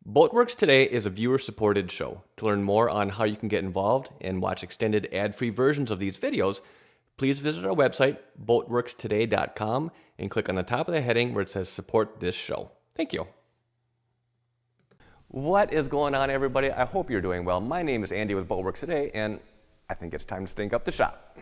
Boatworks Today is a viewer-supported show. To learn more on how you can get involved and watch extended ad-free versions of these videos, please visit our website, boatworkstoday.com, and click on the top of the heading where it says Support This Show. Thank you. What is going on, everybody? I hope you're doing well. My name is Andy with Boatworks Today, and I think it's time to stink up the shop.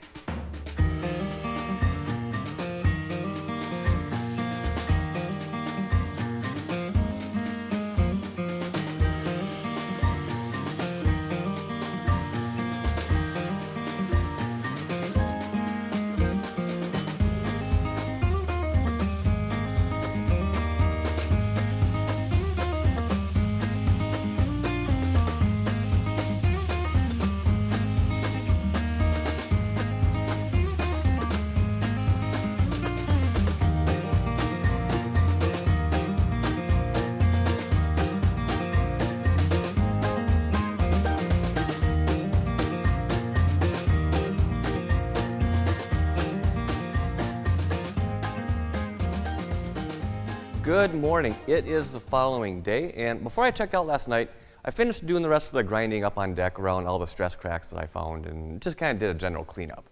Good morning. It is the following day, and before I checked out last night, I finished doing the rest of the grinding up on deck around all the stress cracks that I found and just kind of did a general cleanup.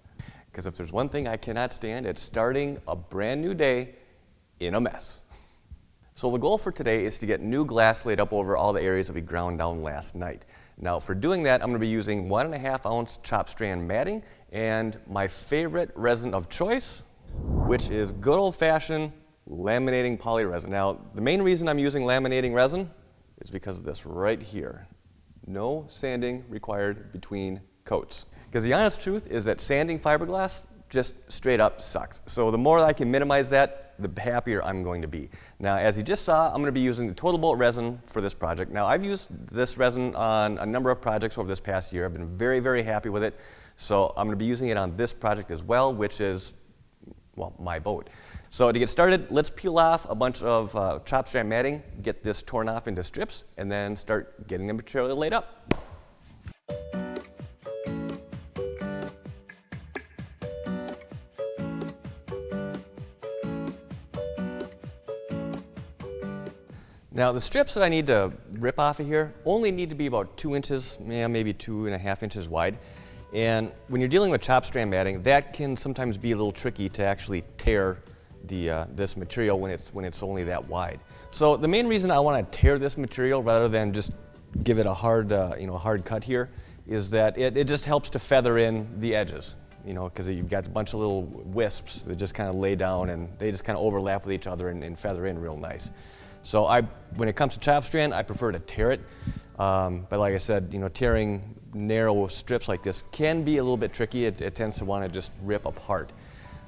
Because if there's one thing I cannot stand, it's starting a brand new day in a mess. So the goal for today is to get new glass laid up over all the areas that we ground down last night. Now for doing that, I'm going to be using 1.5 ounce chopped strand matting and my favorite resin of choice, which is good old-fashioned laminating poly resin. Now, the main reason I'm using laminating resin is because of this right here. No sanding required between coats. Because the honest truth is that sanding fiberglass just straight up sucks. So the more I can minimize that, the happier I'm going to be. Now, as you just saw, I'm going to be using the TotalBoat resin for this project. Now, I've used this resin on a number of projects over this past year. I've been very, very happy with it. So I'm going to be using it on this project as well, which is, well, my boat. So to get started, let's peel off a bunch of chopped strand matting, get this torn off into strips, and then start getting the material laid up. Now the strips that I need to rip off of here only need to be about 2 inches, maybe 2.5 inches wide. And when you're dealing with chopped strand matting, that can sometimes be a little tricky to actually tear this material when it's only that wide. So the main reason I want to tear this material rather than just give it a hard hard cut here is that it just helps to feather in the edges, because you've got a bunch of little wisps that just kind of lay down and they just kind of overlap with each other and feather in real nice. So when it comes to chopped strand, I prefer to tear it. But like I said, tearing narrow strips like this can be a little bit tricky. It tends to want to just rip apart.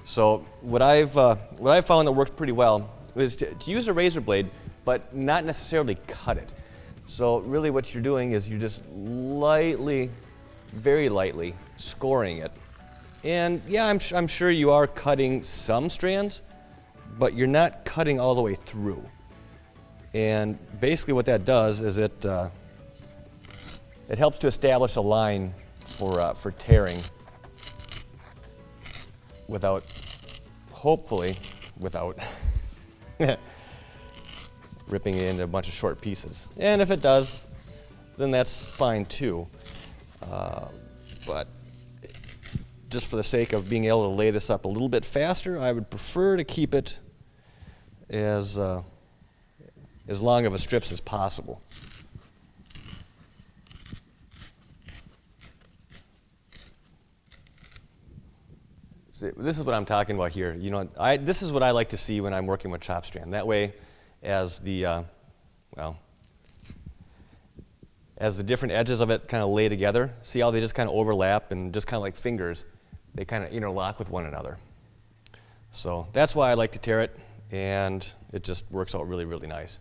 So what I've found that works pretty well is to use a razor blade, but not necessarily cut it. So really what you're doing is you're just lightly, very lightly scoring it. And yeah, I'm sure you are cutting some strands, but you're not cutting all the way through. And basically what that does is it helps to establish a line for tearing hopefully without ripping it into a bunch of short pieces. And if it does, then that's fine too. But just for the sake of being able to lay this up a little bit faster, I would prefer to keep it as long of a strips as possible. See, this is what I'm talking about here. This is what I like to see when I'm working with chopped strand. That way, as the different edges of it kind of lay together, see how they just kind of overlap and just kind of like fingers, they kind of interlock with one another. So that's why I like to tear it, and it just works out really, really nice.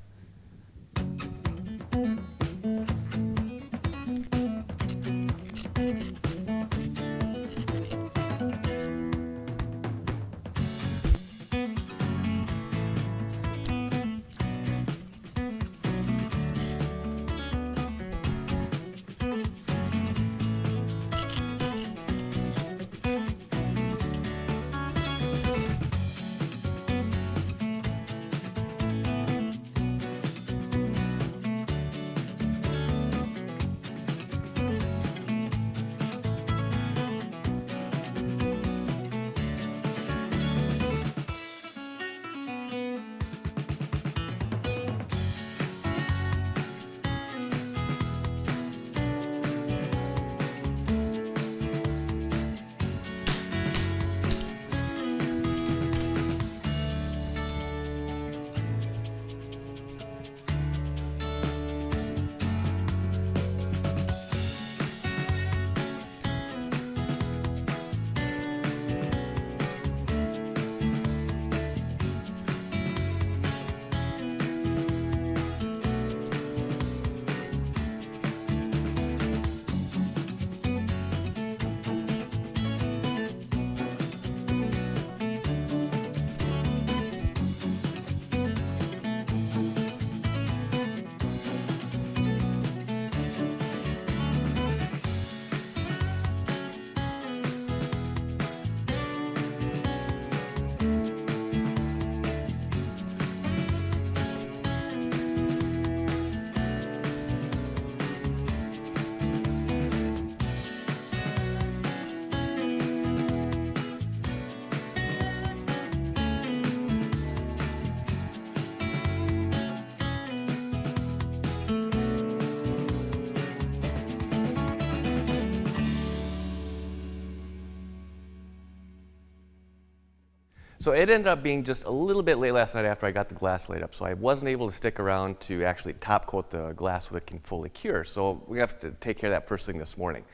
So it ended up being just a little bit late last night after I got the glass laid up, so I wasn't able to stick around to actually top coat the glass so it can fully cure. So we have to take care of that first thing this morning.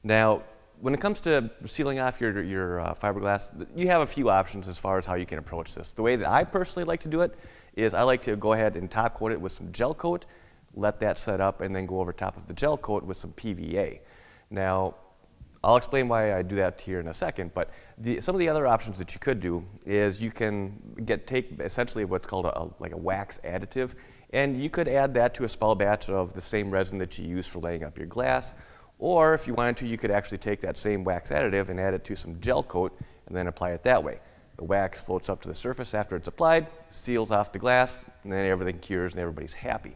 Now, when it comes to sealing off your fiberglass, you have a few options as far as how you can approach this. The way that I personally like to do it is I like to go ahead and top coat it with some Gelcoat, let that set up, and then go over top of the Gelcoat with some PVA. Now, I'll explain why I do that here in a second, but some of the other options that you could do is you can take essentially what's called like a wax additive, and you could add that to a small batch of the same resin that you use for laying up your glass. Or if you wanted to, you could actually take that same wax additive and add it to some Gelcoat and then apply it that way. The wax floats up to the surface after it's applied, seals off the glass, and then everything cures and everybody's happy.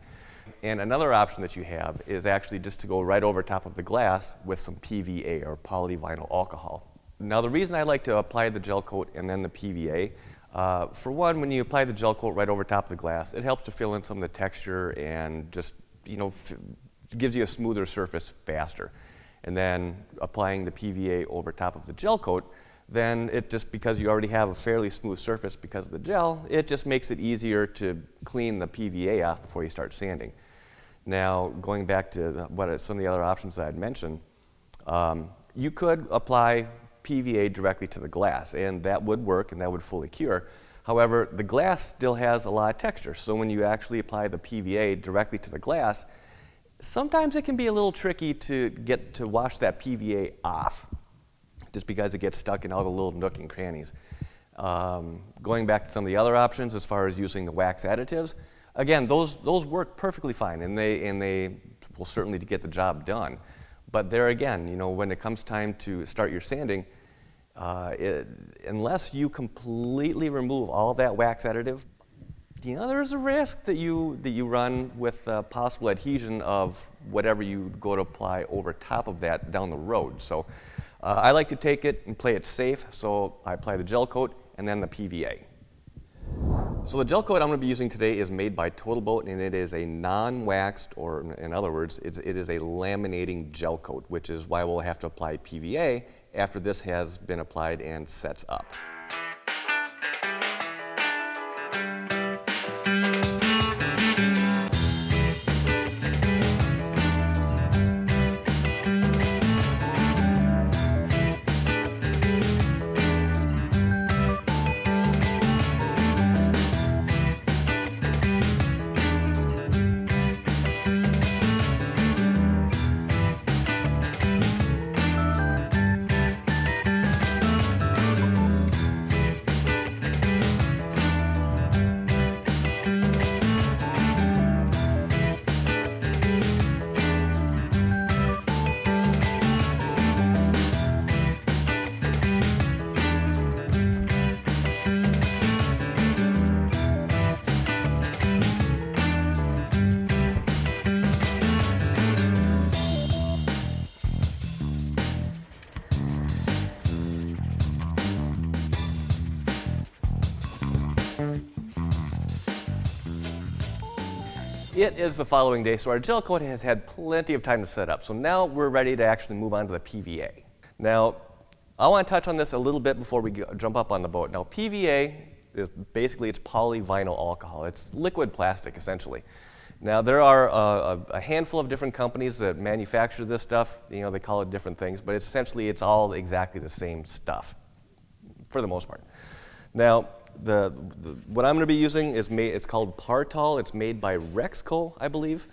And another option that you have is actually just to go right over top of the glass with some PVA, or polyvinyl alcohol. Now, the reason I like to apply the Gelcoat and then the PVA, for one, when you apply the Gelcoat right over top of the glass, it helps to fill in some of the texture and just, gives you a smoother surface faster. And then applying the PVA over top of the Gelcoat, then it just, because you already have a fairly smooth surface because of the gel, it just makes it easier to clean the PVA off before you start sanding. Now, going back to some of the other options that I'd mentioned, you could apply PVA directly to the glass, and that would work and that would fully cure. However, the glass still has a lot of texture, so when you actually apply the PVA directly to the glass, sometimes it can be a little tricky to get to wash that PVA off, just because it gets stuck in all the little nook and crannies. Going back to some of the other options as far as using the wax additives, again, those work perfectly fine, and they will certainly get the job done. But there again, when it comes time to start your sanding, unless you completely remove all of that wax additive, there's a risk that you run with possible adhesion of whatever you go to apply over top of that down the road. So I like to take it and play it safe, so I apply the Gelcoat and then the PVA. So the Gelcoat I'm going to be using today is made by TotalBoat, and it is a non-waxed, or in other words, it is a laminating Gelcoat, which is why we'll have to apply PVA after this has been applied and sets up. It is the following day, so our Gelcoat has had plenty of time to set up. So now we're ready to actually move on to the PVA. Now, I want to touch on this a little bit before we jump up on the boat. Now, PVA is basically, it's polyvinyl alcohol. It's liquid plastic, essentially. Now, there are a handful of different companies that manufacture this stuff. They call it different things, but essentially it's all exactly the same stuff, for the most part. Now, what I'm going to be using it's called Partol. It's made by Rexco, I believe.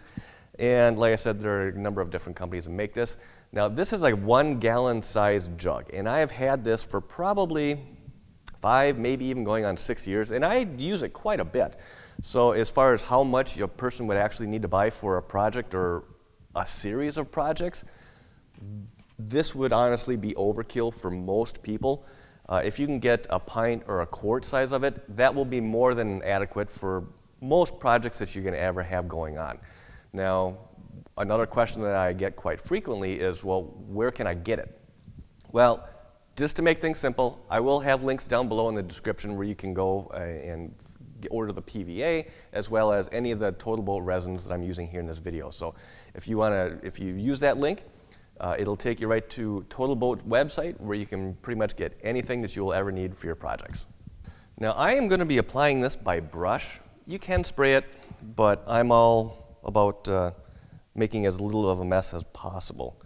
And like I said, there are a number of different companies that make this. Now, this is like 1 gallon size jug, and I have had this for probably 5, maybe even going on 6 years, and I use it quite a bit. So as far as how much a person would actually need to buy for a project or a series of projects, this would honestly be overkill for most people. If you can get a pint or a quart size of it, that will be more than adequate for most projects that you're going to ever have going on. Now, another question that I get quite frequently is, well, where can I get it? Well, just to make things simple, I will have links down below in the description where you can go and order the PVA, as well as any of the TotalBoat resins that I'm using here in this video. So if you use that link, it'll take you right to TotalBoat website, where you can pretty much get anything that you will ever need for your projects. Now I am going to be applying this by brush. You can spray it, but I'm all about making as little of a mess as possible.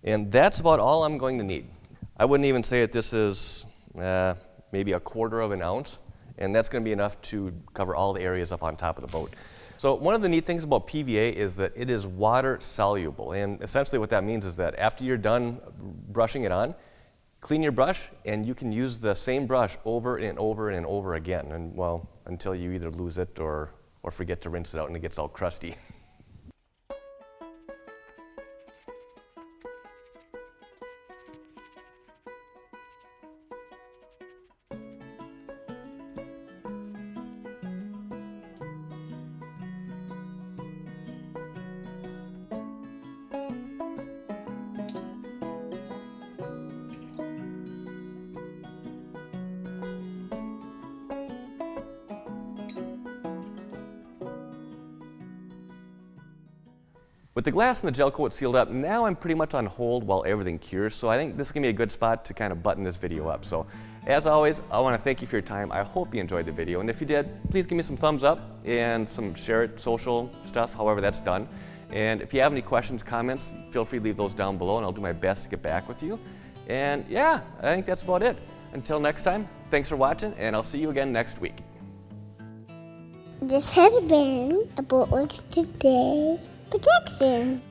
And that's about all I'm going to need. I wouldn't even say that this is maybe 1/4 of an ounce, and that's going to be enough to cover all the areas up on top of the boat. So one of the neat things about PVA is that it is water soluble, and essentially what that means is that after you're done brushing it on, clean your brush, and you can use the same brush over and over and over again, and well, until you either lose it or forget to rinse it out and it gets all crusty. With the glass and the gel coat sealed up, now I'm pretty much on hold while everything cures, so I think this is going to be a good spot to kind of button this video up. So, as always, I want to thank you for your time. I hope you enjoyed the video, and if you did, please give me some thumbs up and some share it, social stuff, however that's done. And if you have any questions, comments, feel free to leave those down below, and I'll do my best to get back with you. And yeah, I think that's about it. Until next time, thanks for watching, and I'll see you again next week. This has been a Boatworks Today production.